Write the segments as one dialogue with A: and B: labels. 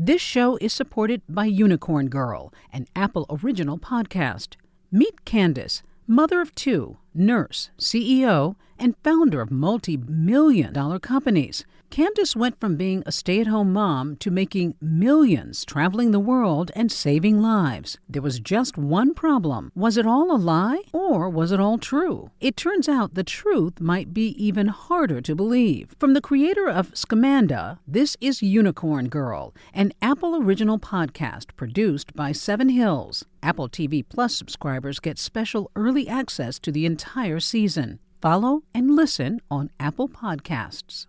A: This show is supported by Unicorn Girl, an Apple original podcast. Meet Candace, mother of two, nurse, CEO, and founder of multi-million-dollar companies. Candace went from being a stay-at-home mom to making millions traveling the world and saving lives. There was just one problem. Was it all a lie, or was it all true? It turns out the truth might be even harder to believe. From the creator of Scamanda, this is Unicorn Girl, an Apple original podcast produced by Seven Hills. Apple TV Plus subscribers get special early access to the entire season. Follow and listen on Apple Podcasts.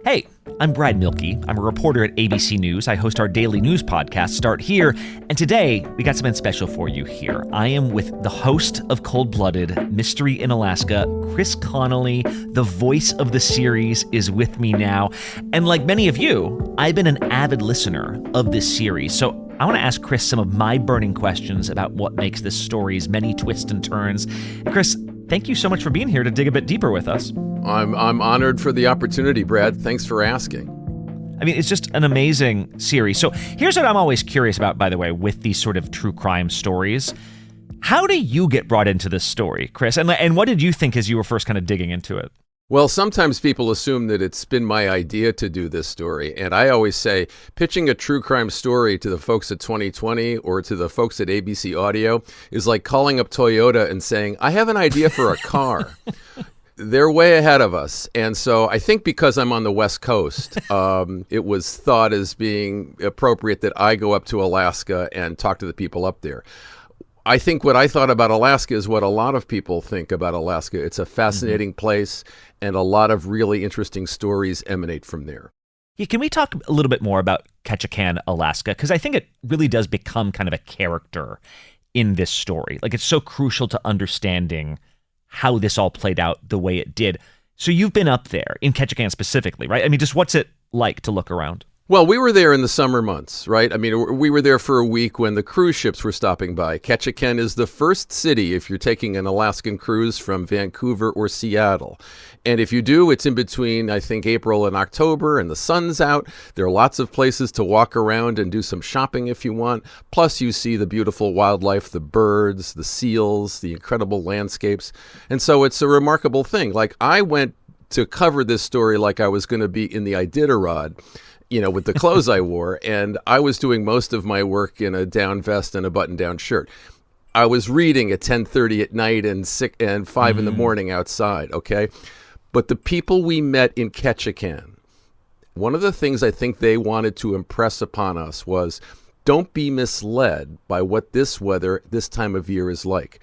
B: Hey, I'm Brad Mielke. I'm a reporter at ABC News. I host our daily news podcast, Start Here. And today, we got something special for you here. I am with the host of Cold-Blooded, Mystery in Alaska, Chris Connelly. The voice of the series is with me now. And like many of you, I've been an avid listener of this series. So I want to ask Chris some of my burning questions about what makes this story's many twists and turns. Chris, thank you so much for being here to dig a bit deeper with us.
C: I'm honored for the opportunity, Brad. Thanks for asking.
B: I mean, it's just an amazing series. So here's what I'm always curious about, by the way, with these sort of true crime stories. How do you get brought into this story, Chris? And what did you think as you were first kind of digging into it?
C: Well, sometimes people assume that it's been my idea to do this story. And I always say, pitching a true crime story to the folks at 2020 or to the folks at ABC Audio is like calling up Toyota and saying, I have an idea for a car. They're way ahead of us. And so I think because I'm on the West Coast, it was thought as being appropriate that I go up to Alaska and talk to the people up there. I think what I thought about Alaska is what a lot of people think about Alaska. It's a fascinating place, and a lot of really interesting stories emanate from there.
B: Yeah, can we talk a little bit more about Ketchikan, Alaska? Because I think it really does become kind of a character in this story. Like, it's so crucial to understanding how this all played out the way it did. So you've been up there, in Ketchikan specifically, right? I mean, just what's it like to look around?
C: Well, we were there in the summer months, right? I mean, we were there for a week when the cruise ships were stopping by. Ketchikan is the first city if you're taking an Alaskan cruise from Vancouver or Seattle. And if you do, it's in between, I think, April and October, and the sun's out. There are lots of places to walk around and do some shopping if you want. Plus, you see the beautiful wildlife, the birds, the seals, the incredible landscapes. And so it's a remarkable thing. Like, I went to cover this story like I was going to be in the Iditarod, with the clothes I wore, and I was doing most of my work in a down vest and a button-down shirt. I was reading at 10:30 at night and 5 in the morning outside, okay? But the people we met in Ketchikan, one of the things I think they wanted to impress upon us was, don't be misled by what this weather this time of year is like.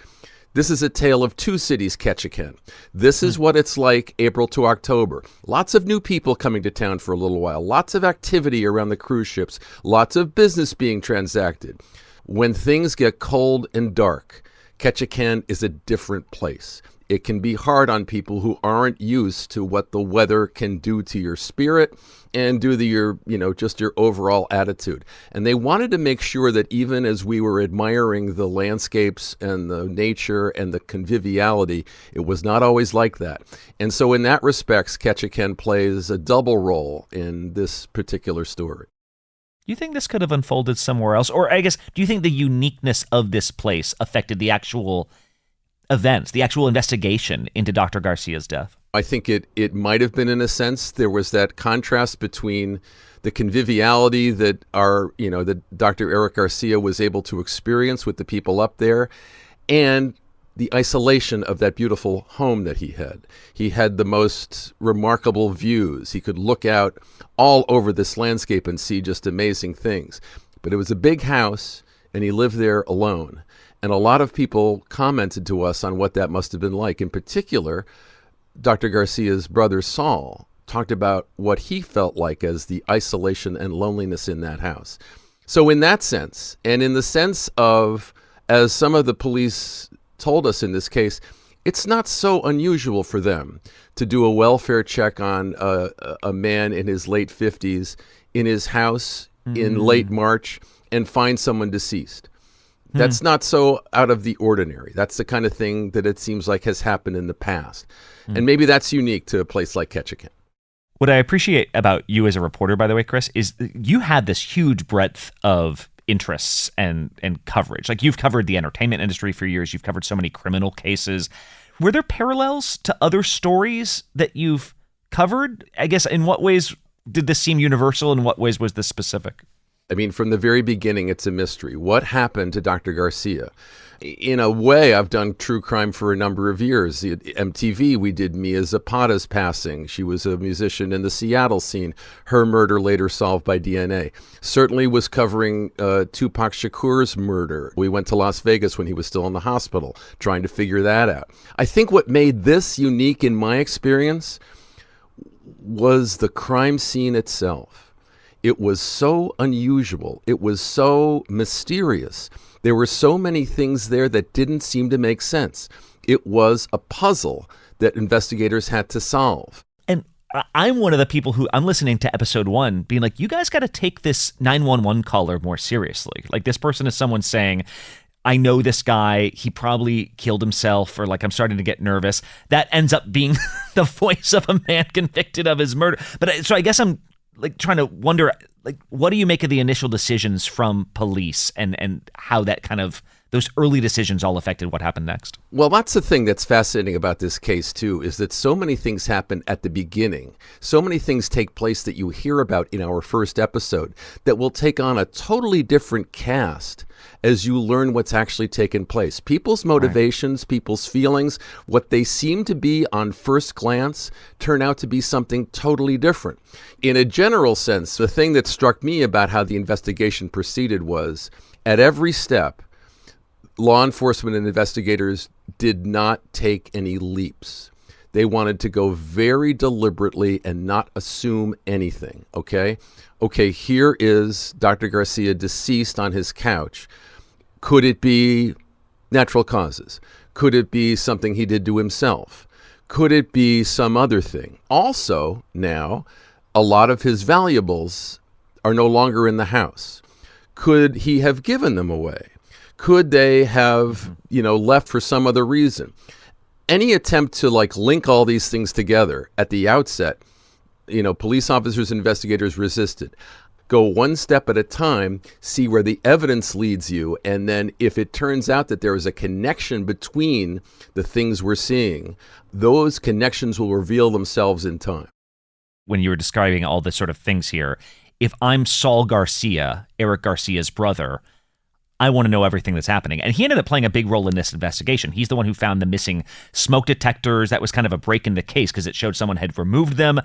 C: This is a tale of two cities, Ketchikan. This is what it's like April to October. Lots of new people coming to town for a little while. Lots of activity around the cruise ships. Lots of business being transacted. When things get cold and dark, Ketchikan is a different place. It can be hard on people who aren't used to what the weather can do to your spirit and do to your overall attitude. And they wanted to make sure that even as we were admiring the landscapes and the nature and the conviviality, it was not always like that. And so in that respects, Ketchikan plays a double role in this particular story.
B: Do you think this could have unfolded somewhere else? Or I guess, do you think the uniqueness of this place affected the actual events, the actual investigation into Dr. Garcia's death?
C: I think it might have been, in a sense. There was that contrast between the conviviality that that Dr. Eric Garcia was able to experience with the people up there, and the isolation of that beautiful home that he had. He had the most remarkable views. He could look out all over this landscape and see just amazing things. But it was a big house, and he lived there alone. And a lot of people commented to us on what that must have been like. In particular, Dr. Garcia's brother Saul talked about what he felt like as the isolation and loneliness in that house. So in that sense, and in the sense of, as some of the police told us in this case, it's not so unusual for them to do a welfare check on a man in his late 50s in his house in late March and find someone deceased. That's not so out of the ordinary. That's the kind of thing that it seems like has happened in the past. And maybe that's unique to a place like Ketchikan.
B: What I appreciate about you as a reporter, by the way, Chris, is you had this huge breadth of interests and coverage. Like, you've covered the entertainment industry for years. You've covered so many criminal cases. Were there parallels to other stories that you've covered? I guess, in what ways did this seem universal? In what ways was this specific?
C: I mean, from the very beginning, it's a mystery. What happened to Dr. Garcia? In a way, I've done true crime for a number of years. At MTV, we did Mia Zapata's passing. She was a musician in the Seattle scene. Her murder later solved by DNA. Certainly was covering Tupac Shakur's murder. We went to Las Vegas when he was still in the hospital, trying to figure that out. I think what made this unique in my experience was the crime scene itself. It was so unusual. It was so mysterious. There were so many things there that didn't seem to make sense. It was a puzzle that investigators had to solve.
B: And I'm one of the people who, I'm listening to episode 1 being like, you guys got to take this 911 caller more seriously. Like, this person is someone saying, I know this guy, he probably killed himself, or like, I'm starting to get nervous. That ends up being the voice of a man convicted of his murder. But so I guess I'm like trying to wonder, like, what do you make of the initial decisions from police and how that kind of, those early decisions all affected what happened next?
C: Well, that's the thing that's fascinating about this case, too, is that so many things happen at the beginning. So many things take place that you hear about in our first episode that will take on a totally different cast as you learn what's actually taken place. People's motivations, people's feelings, what they seem to be on first glance turn out to be something totally different. In a general sense, the thing that struck me about how the investigation proceeded was, at every step, law enforcement and investigators did not take any leaps. They wanted to go very deliberately and not assume anything, okay? Okay, here is Dr. Garcia deceased on his couch. Could it be natural causes? Could it be something he did to himself? Could it be some other thing? Also, now, a lot of his valuables are no longer in the house. Could he have given them away? Could they have, left for some other reason? Any attempt to link all these things together at the outset, police officers and investigators resisted. Go one step at a time, see where the evidence leads you, and then if it turns out that there is a connection between the things we're seeing, those connections will reveal themselves in time.
B: When you were describing all the sort of things here, if I'm Saul Garcia, Eric Garcia's brother, I want to know everything that's happening. And he ended up playing a big role in this investigation. He's the one who found the missing smoke detectors. That was kind of a break in the case because it showed someone had removed them,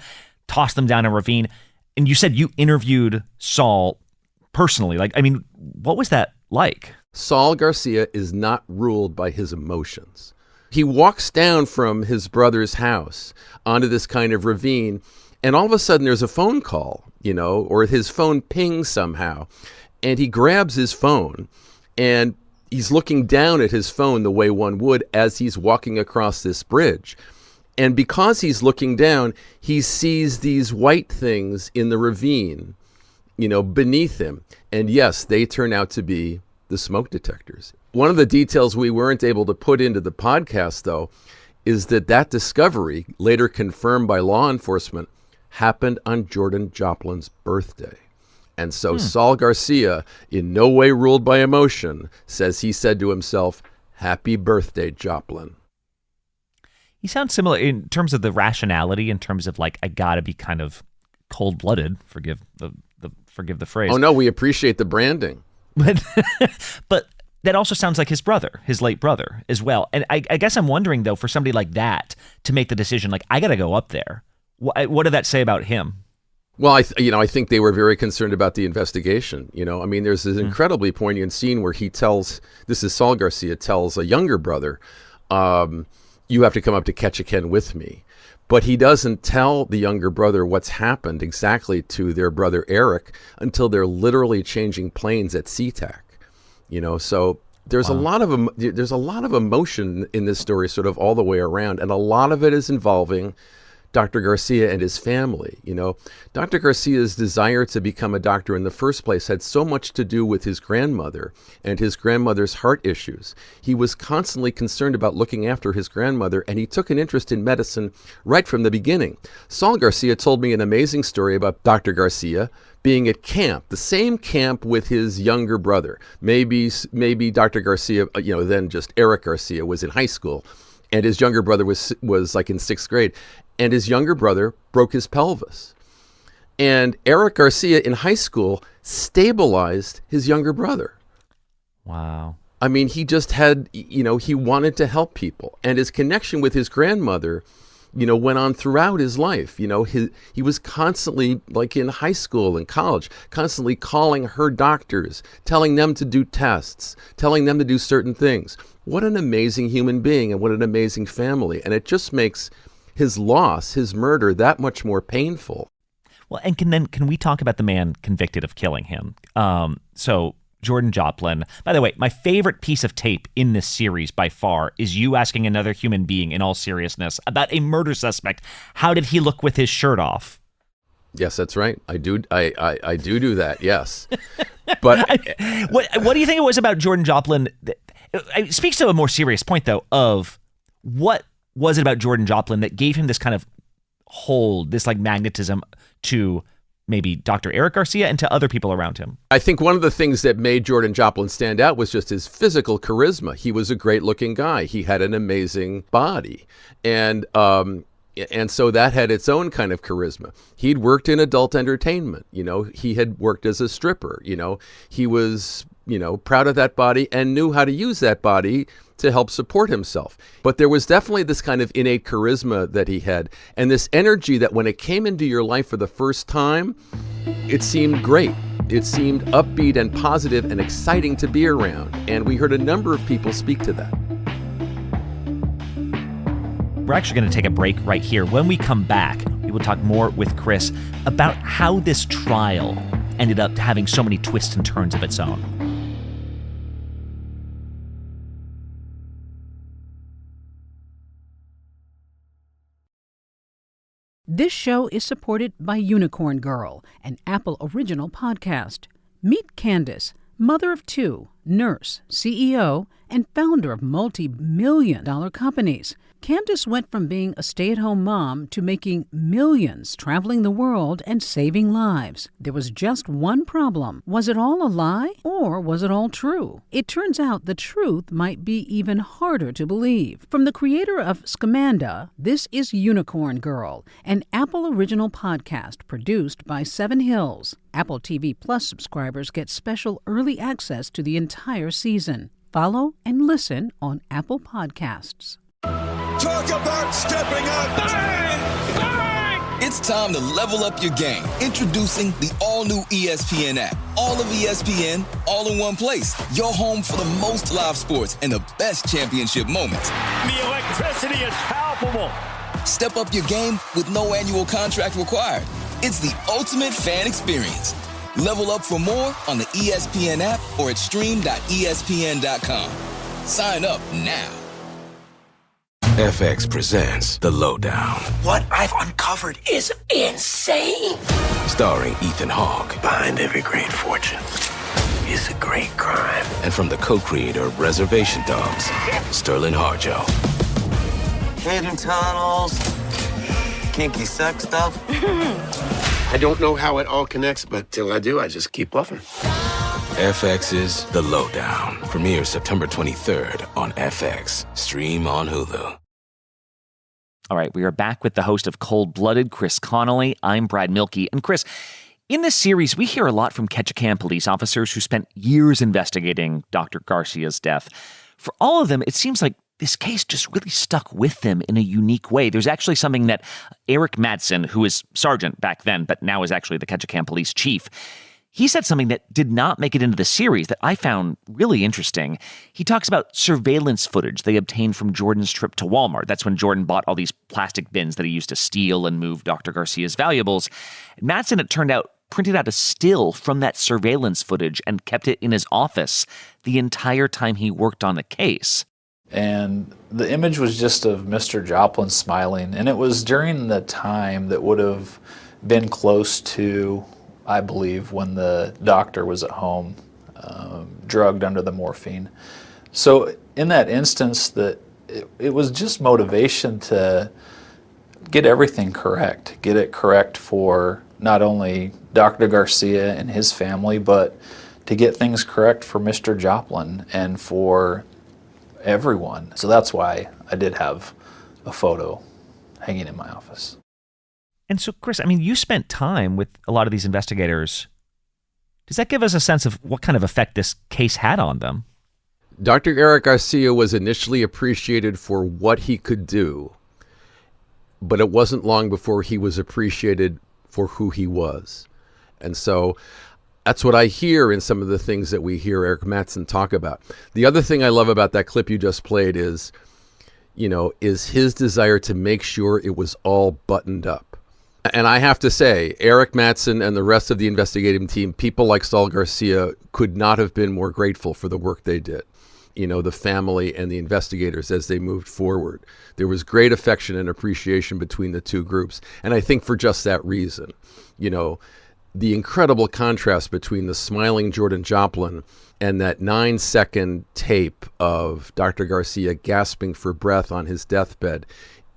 B: tossed them down a ravine. And you said you interviewed Saul personally. What was that like?
C: Saul Garcia is not ruled by his emotions. He walks down from his brother's house onto this kind of ravine, and all of a sudden there's a phone call, or his phone pings somehow. And he grabs his phone, and he's looking down at his phone the way one would as he's walking across this bridge. And because he's looking down, he sees these white things in the ravine, beneath him. And yes, they turn out to be the smoke detectors. One of the details we weren't able to put into the podcast, though, is that discovery, later confirmed by law enforcement, happened on Jordan Joplin's birthday. And so Saul Garcia, in no way ruled by emotion, says he said to himself, "Happy birthday, Joplin."
B: He sounds similar in terms of the rationality, in terms of I gotta be kind of cold-blooded. Forgive the phrase.
C: Oh no, we appreciate the branding.
B: But that also sounds like his brother, his late brother, as well. And I guess I'm wondering, though, for somebody like that to make the decision, I gotta go up there. What did that say about him?
C: Well, I think they were very concerned about the investigation. There's this incredibly poignant scene where this is Saul Garcia tells a younger brother, you have to come up to Ketchikan with me. But he doesn't tell the younger brother what's happened exactly to their brother Eric until they're literally changing planes at SeaTac. So there's a lot of emotion in this story, sort of all the way around, and a lot of it is involving Dr. Garcia and his family. Dr. Garcia's desire to become a doctor in the first place had so much to do with his grandmother and his grandmother's heart issues. He was constantly concerned about looking after his grandmother, and he took an interest in medicine right from the beginning. Saul Garcia told me an amazing story about Dr. Garcia being at camp, the same camp with his younger brother. Maybe Dr. Garcia, then just Eric Garcia, was in high school, and his younger brother was like in 6th grade, and his younger brother broke his pelvis. And Eric Garcia in high school stabilized his younger brother.
B: Wow.
C: I mean, he just had, he wanted to help people. And his connection with his grandmother, went on throughout his life. He was constantly, like in high school and college, constantly calling her doctors, telling them to do tests, telling them to do certain things. What an amazing human being and what an amazing family. And it just makes his loss, his murder, that much more painful.
B: Well, and can we talk about the man convicted of killing him? So Jordan Joplin. By the way, my favorite piece of tape in this series by far is you asking another human being in all seriousness about a murder suspect. How did he look with his shirt off?
C: Yes, that's right. I do that. Yes. But
B: what do you think it was about Jordan Joplin? It speaks to a more serious point, though, of what was it about Jordan Joplin that gave him this kind of hold, this like magnetism to maybe Dr. Eric Garcia and to other people around him?
C: I think one of the things that made Jordan Joplin stand out was just his physical charisma. He was a great looking guy. He had an amazing body. And so that had its own kind of charisma. He'd worked in adult entertainment. He had worked as a stripper. He was, proud of that body and knew how to use that body to help support himself. But there was definitely this kind of innate charisma that he had, and this energy that when it came into your life for the first time, it seemed great. It seemed upbeat and positive and exciting to be around. And we heard a number of people speak to that.
B: We're actually going to take a break right here. When we come back, we will talk more with Chris about how this trial ended up having so many twists and turns of its own.
A: This show is supported by Unicorn Girl, an Apple original podcast. Meet Candace, mother of 2, nurse, CEO, and founder of multi-million-dollar companies. Candace went from being a stay-at-home mom to making millions traveling the world and saving lives. There was just one problem. Was it all a lie or was it all true? It turns out the truth might be even harder to believe. From the creator of Scamanda, this is Unicorn Girl, an Apple original podcast produced by 7 Hills. Apple TV Plus subscribers get special early access to the entire season. Follow and listen on Apple Podcasts.
D: Talk about stepping up! Bang! Bang! It's time to level up your game. Introducing the all-new ESPN app. All of ESPN, all in one place. Your home for the most live sports and the best championship moments.
E: The electricity is palpable.
D: Step up your game with no annual contract required. It's the ultimate fan experience. Level up for more on the ESPN app or at stream.espn.com. Sign up now.
F: FX presents The Lowdown.
G: What I've uncovered is insane.
F: Starring Ethan Hawke.
G: Behind every great fortune is a great crime.
F: And from the co-creator of Reservation Dogs, Sterling Harjo.
G: Hidden tunnels, kinky sex stuff.
H: I don't know how it all connects, but till I do, I just keep bluffing.
F: FX's The Lowdown. Premieres September 23rd on FX. Stream on Hulu.
B: All right, we are back with the host of Cold Blooded, Chris Connelly. I'm Brad Mielke. And Chris, in this series, we hear a lot from Ketchikan police officers who spent years investigating Dr. Garcia's death. For all of them, it seems like this case just really stuck with them in a unique way. There's actually something that Eric Madsen, who is sergeant back then, but now is actually the Ketchikan police chief, he said something that did not make it into the series that I found really interesting. He talks about surveillance footage they obtained from Jordan's trip to Walmart. That's when Jordan bought all these plastic bins that he used to steal and move Dr. Garcia's valuables. Madsen, it turned out, printed out a still from that surveillance footage and kept it in his office the entire time he worked on the case.
I: And the image was just of Mr. Joplin smiling, and it was during the time that would have been close to, I believe, when the doctor was at home, drugged under the morphine. So in that instance, that it was just motivation to get everything correct, get it correct for not only Dr. Garcia and his family, but to get things correct for Mr. Joplin and for everyone. So that's why I did have a photo hanging in my office.
B: And so, Chris, I mean, you spent time with a lot of these investigators. Does that give us a sense of what kind of effect this case had on them?
C: Dr. Eric Garcia was initially appreciated for what he could do, but it wasn't long before he was appreciated for who he was. And so that's what I hear in some of the things that we hear Eric Mattson talk about. The other thing I love about that clip you just played is his desire to make sure it was all buttoned up. And I have to say, Eric Mattson and the rest of the investigative team, people like Saul Garcia, could not have been more grateful for the work they did. The family and the investigators as they moved forward. There was great affection and appreciation between the two groups. And I think for just that reason, the incredible contrast between the smiling Jordan Joplin and that 9-second tape of Dr. Garcia gasping for breath on his deathbed,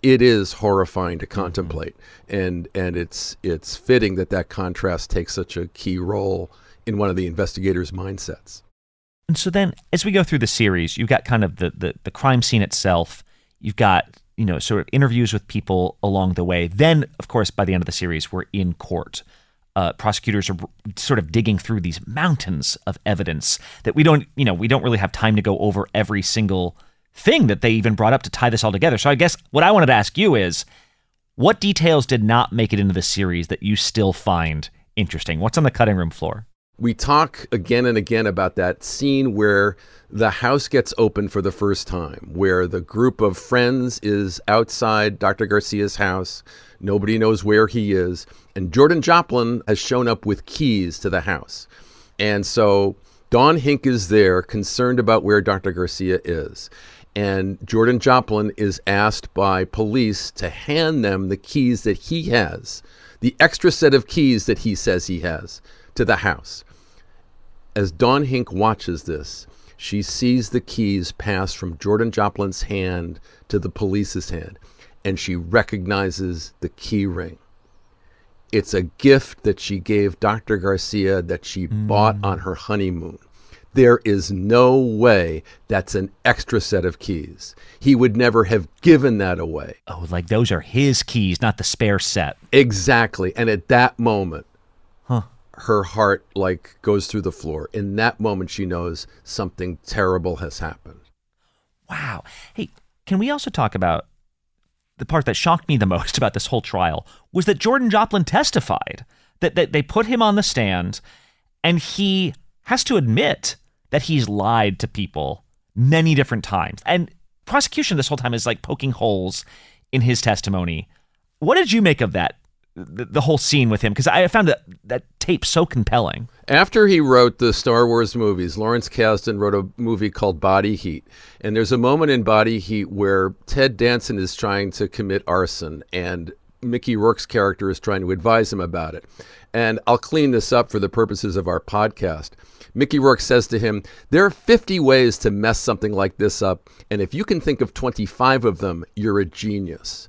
C: it is horrifying to contemplate. And it's fitting that contrast takes such a key role in one of the investigators' mindsets.
B: And so then, as we go through the series, you've got kind of the crime scene itself. You've got, sort of interviews with people along the way. Then, of course, by the end of the series, we're in court. Prosecutors are sort of digging through these mountains of evidence that we don't really have time to go over every single thing that they even brought up to tie this all together. So I guess what I wanted to ask you is, what details did not make it into the series that you still find interesting? What's on the cutting room floor?
C: We talk again and again about that scene where the house gets opened for the first time, where the group of friends is outside Dr. Garcia's house. Nobody knows where he is. And Jordan Joplin has shown up with keys to the house. And so Don Hink is there, concerned about where Dr. Garcia is. And Jordan Joplin is asked by police to hand them the keys that he has, the extra set of keys that he says he has, to the house. As Dawn Hink watches this, she sees the keys pass from Jordan Joplin's hand to the police's hand, and she recognizes the key ring. It's a gift that she gave Dr. Garcia that she bought on her honeymoon. There is no way that's an extra set of keys. He would never have given that away.
B: Oh, like those are his keys, not the spare set.
C: Exactly. And at that moment, her heart goes through the floor. In that moment, she knows something terrible has happened.
B: Wow. Hey, can we also talk about the part that shocked me the most about this whole trial was that Jordan Joplin testified, that they put him on the stand, and he has to admit that he's lied to people many different times. And prosecution this whole time is poking holes in his testimony. What did you make of that? The whole scene with him, because I found that tape so compelling.
C: After he wrote the Star Wars movies, Lawrence Kasdan wrote a movie called Body Heat. And there's a moment in Body Heat where Ted Danson is trying to commit arson, and Mickey Rourke's character is trying to advise him about it. And I'll clean this up for the purposes of our podcast. Mickey Rourke says to him, there are 50 ways to mess something like this up, and if you can think of 25 of them, you're a genius.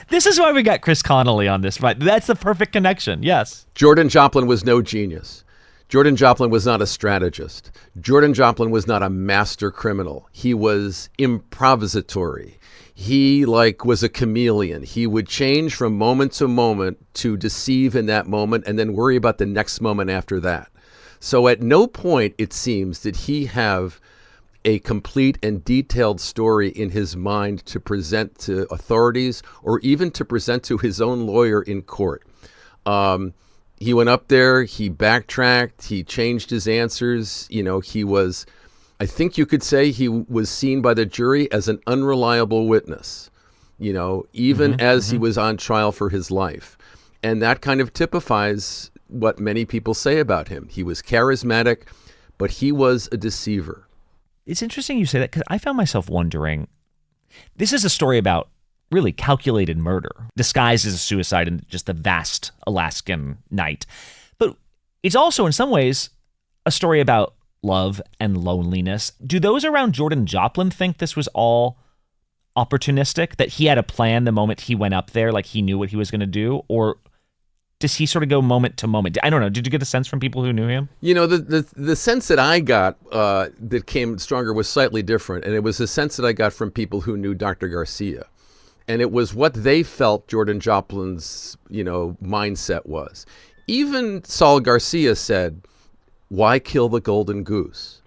B: This is why we got Chris Connelly on this, right? That's the perfect connection, yes.
C: Jordan Joplin was no genius. Jordan Joplin was not a strategist. Jordan Joplin was not a master criminal. He was improvisatory. He was a chameleon. He would change from moment to moment to deceive in that moment and then worry about the next moment after that. So at no point, it seems, did he have a complete and detailed story in his mind to present to authorities or even to present to his own lawyer in court. He went up there, he backtracked, he changed his answers. He was, I think you could say he was seen by the jury as an unreliable witness, even as he was on trial for his life. And that kind of typifies what many people say about him. He was charismatic, but he was a deceiver.
B: It's interesting you say that because I found myself wondering, this is a story about really calculated murder, disguised as a suicide in just the vast Alaskan night. But it's also in some ways a story about love and loneliness. Do those around Jordan Joplin think this was all opportunistic, that he had a plan the moment he went up there, like he knew what he was going to do? Or does he sort of go moment to moment? I don't know. Did you get a sense from people who knew him?
C: You know, the sense that I got that came stronger was slightly different. And it was the sense that I got from people who knew Dr. Garcia. And it was what they felt Jordan Joplin's, mindset was. Even Saul Garcia said, why kill the golden goose?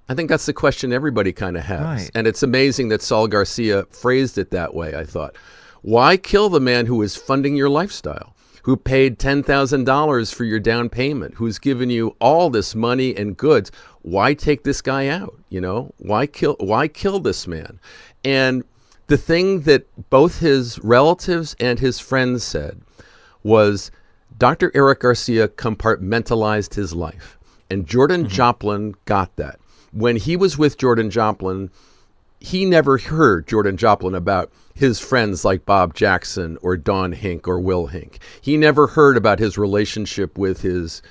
C: I think that's the question everybody kind of has.
B: Right.
C: And it's amazing that Saul Garcia phrased it that way, I thought. Why kill the man who is funding your lifestyle, who paid $10,000 for your down payment, who's given you all this money and goods? Why take this guy out? Why kill this man? And the thing that both his relatives and his friends said was Dr. Eric Garcia compartmentalized his life. And Jordan Joplin got that. When he was with Jordan Joplin, he never heard Jordan Joplin about his friends like Bob Jackson or Don Hink or Will Hink. He never heard about his relationship with his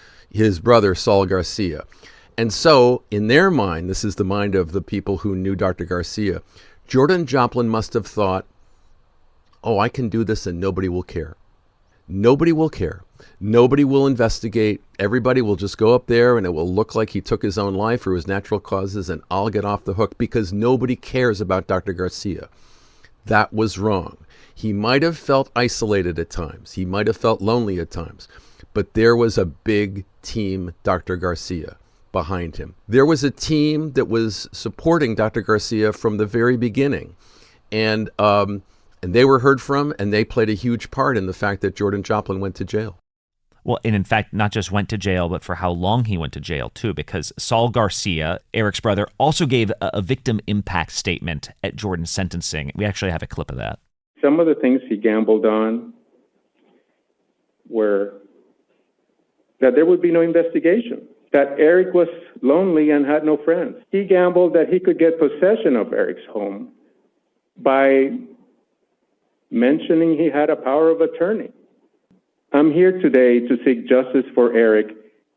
C: brother, Saul Garcia. And so, in their mind, this is the mind of the people who knew Dr. Garcia, Jordan Joplin must have thought, oh, I can do this and nobody will care. Nobody will care. Nobody will investigate. Everybody will just go up there and it will look like he took his own life or his natural causes, and I'll get off the hook because nobody cares about Dr. Garcia. That was wrong. He might have felt isolated at times. He might have felt lonely at times. But there was a big team, Dr. Garcia, behind him. There was a team that was supporting Dr. Garcia from the very beginning. And they were heard from, and they played a huge part in the fact that Jordan Joplin went to jail.
B: Well, and in fact, not just went to jail, but for how long he went to jail, too, because Saul Garcia, Eric's brother, also gave a victim impact statement at Jordan's sentencing. We actually have a clip of that.
J: Some of the things he gambled on were that there would be no investigation, that Eric was lonely and had no friends. He gambled that he could get possession of Eric's home by mentioning he had a power of attorney. I'm here today to seek justice for Eric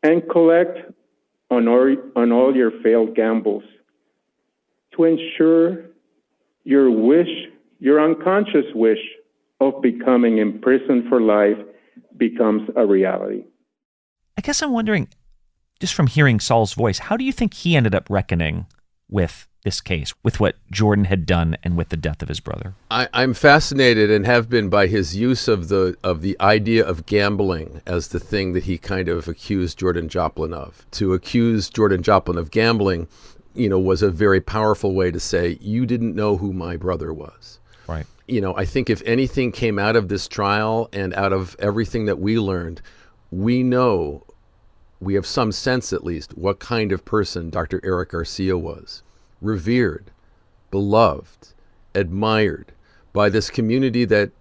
J: and collect on all your failed gambles to ensure your unconscious wish of becoming imprisoned for life becomes a reality.
B: I guess I'm wondering, just from hearing Saul's voice, how do you think he ended up reckoning with this case, with what Jordan had done and with the death of his brother?
C: I'm fascinated and have been by his use of the idea of gambling as the thing that he kind of accused Jordan Joplin of. To accuse Jordan Joplin of gambling, was a very powerful way to say, you didn't know who my brother was.
B: Right.
C: I think if anything came out of this trial and out of everything that we learned, we have some sense at least what kind of person Dr. Eric Garcia was. Revered, beloved, admired by this community that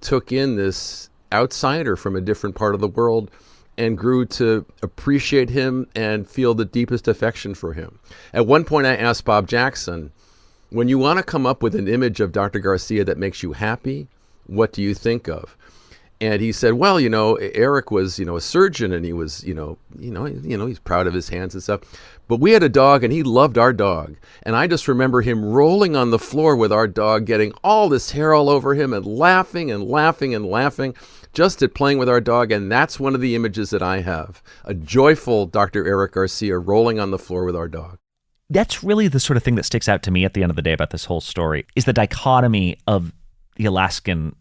C: took in this outsider from a different part of the world and grew to appreciate him and feel the deepest affection for him. At one point I asked Bob Jackson, when you want to come up with an image of Dr. Garcia that makes you happy, what do you think of? And he said, well, Eric was, a surgeon, and he was, he's proud of his hands and stuff. But we had a dog, and he loved our dog. And I just remember him rolling on the floor with our dog, getting all this hair all over him and laughing and laughing and laughing just at playing with our dog. And that's one of the images that I have, a joyful Dr. Eric Garcia rolling on the floor with our dog.
B: That's really the sort of thing that sticks out to me at the end of the day about this whole story, is the dichotomy of the Alaskan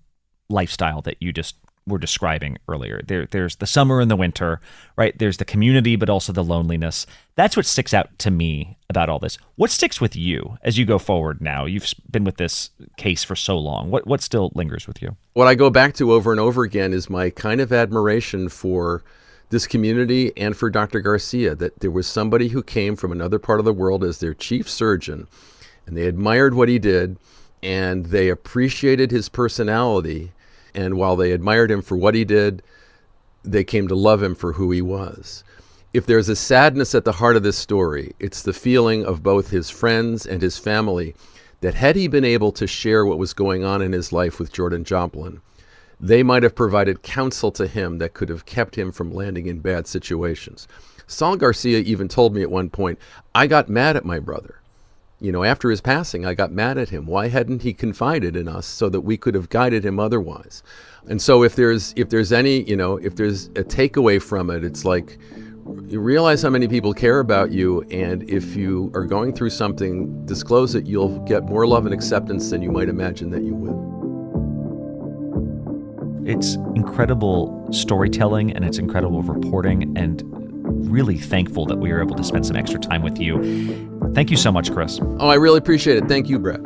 B: lifestyle that you just were describing earlier. There's the summer and the winter, right? There's the community, but also the loneliness. That's what sticks out to me about all this. What sticks with you as you go forward now? You've been with this case for so long. What still lingers with you?
C: What I go back to over and over again is my kind of admiration for this community and for Dr. Garcia, that there was somebody who came from another part of the world as their chief surgeon, and they admired what he did, and they appreciated his personality. And while they admired him for what he did, they came to love him for who he was. if there's a sadness at the heart of this story, it's the feeling of both his friends and his family that had he been able to share what was going on in his life with Jordan Joplin, they might have provided counsel to him that could have kept him from landing in bad situations. Saul Garcia even told me at one point, I got mad at my brother. After his passing, I got mad at him. Why hadn't he confided in us so that we could have guided him otherwise? And so if there's any, if there's a takeaway from it, it's like, you realize how many people care about you, and if you are going through something, disclose it. You'll get more love and acceptance than you might imagine that you would.
B: It's incredible storytelling and it's incredible reporting, and really thankful that we were able to spend some extra time with you. Thank you so much, Chris.
C: Oh, I really appreciate it. Thank you, Brad.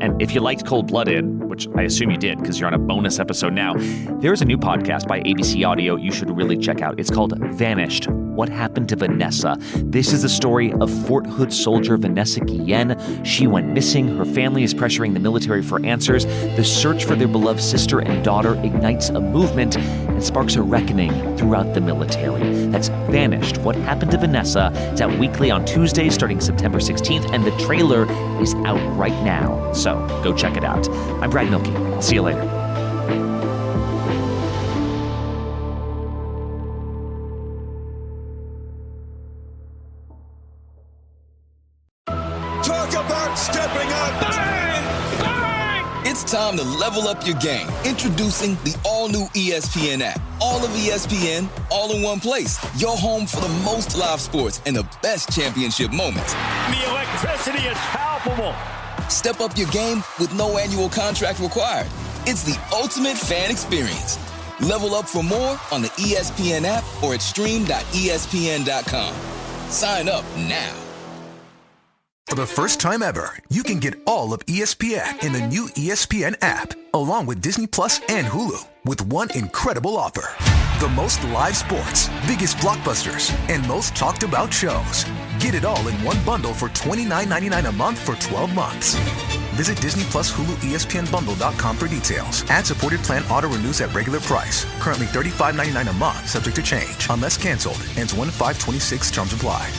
B: And if you liked Cold Blooded, which I assume you did because you're on a bonus episode now, there's a new podcast by ABC Audio you should really check out. It's called Vanished: What Happened to Vanessa. This is the story of Fort Hood soldier Vanessa Guillen. She went missing. Her family is pressuring the military for answers. The search for their beloved sister and daughter ignites a movement and sparks a reckoning throughout the military. That's Vanished: What Happened to Vanessa. It's out weekly on Tuesdays starting September 16th, and the trailer is out right now. So go check it out. I'm Brad Mielke. See you later.
D: Talk about stepping up. Bang! Bang! It's time to level up your game. Introducing the all-new ESPN app. All of ESPN, all in one place. Your home for the most live sports and the best championship moments.
E: The electricity is palpable.
D: Step up your game with no annual contract required. It's the ultimate fan experience. Level up for more on the ESPN app or at stream.espn.com. Sign up now.
K: For the first time ever, you can get all of ESPN in the new ESPN app, along with Disney Plus and Hulu, with one incredible offer. The most live sports, biggest blockbusters, and most talked about shows. Get it all in one bundle for $29.99 a month for 12 months. Visit Disney Plus Hulu ESPNBundle.com for details. Ad-supported plan auto renews at regular price. Currently $35.99 a month, subject to change. Unless canceled. Ends 1/5/26. Terms apply.